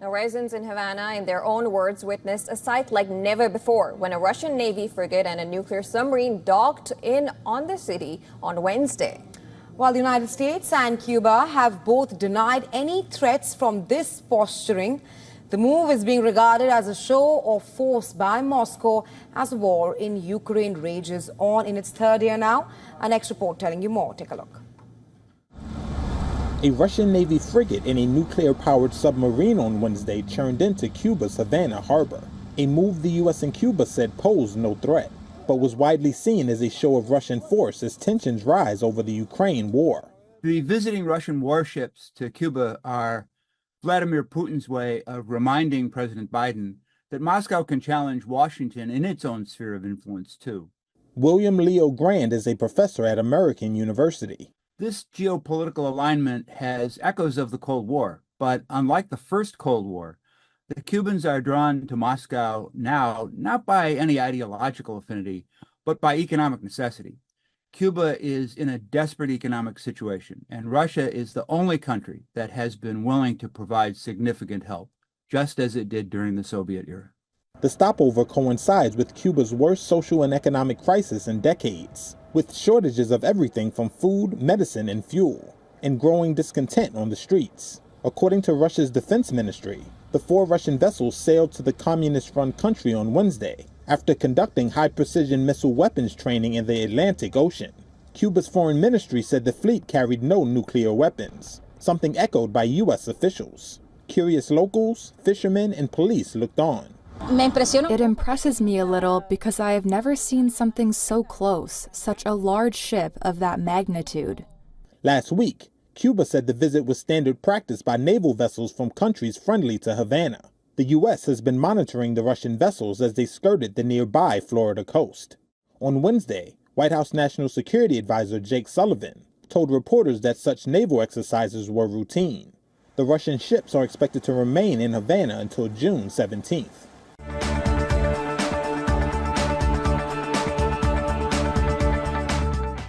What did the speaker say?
Now, residents in Havana, in their own words, witnessed a sight like never before when a Russian Navy frigate and a nuclear submarine docked in on the city on Wednesday. While the United States and Cuba have both denied any threats from this posturing, the move is being regarded as a show of force by Moscow as the war in Ukraine rages on in its third year now. Our next report telling you more. Take a look. A Russian Navy frigate and a nuclear-powered submarine on Wednesday churned into Cuba's Havana harbor, a move the U.S. and Cuba said posed no threat, but was widely seen as a show of Russian force as tensions rise over the Ukraine war. The visiting Russian warships to Cuba are Vladimir Putin's way of reminding President Biden that Moscow can challenge Washington in its own sphere of influence, too. William Leo Grand is a professor at American University. This geopolitical alignment has echoes of the Cold War, but unlike the first Cold War, the Cubans are drawn to Moscow now not by any ideological affinity, but by economic necessity. Cuba is in a desperate economic situation, and Russia is the only country that has been willing to provide significant help, just as it did during the Soviet era. The stopover coincides with Cuba's worst social and economic crisis in decades, with shortages of everything from food, medicine, and fuel, and growing discontent on the streets. According to Russia's defense ministry, the 4 Russian vessels sailed to the communist-run country on Wednesday after conducting high-precision missile weapons training in the Atlantic Ocean. Cuba's foreign ministry said the fleet carried no nuclear weapons, something echoed by U.S. officials. Curious locals, fishermen, and police looked on. It impresses me a little because I have never seen something so close, such a large ship of that magnitude. Last week, Cuba said the visit was standard practice by naval vessels from countries friendly to Havana. The U.S. has been monitoring the Russian vessels as they skirted the nearby Florida coast. On Wednesday, White House National Security Advisor Jake Sullivan told reporters that such naval exercises were routine. The Russian ships are expected to remain in Havana until June 17th.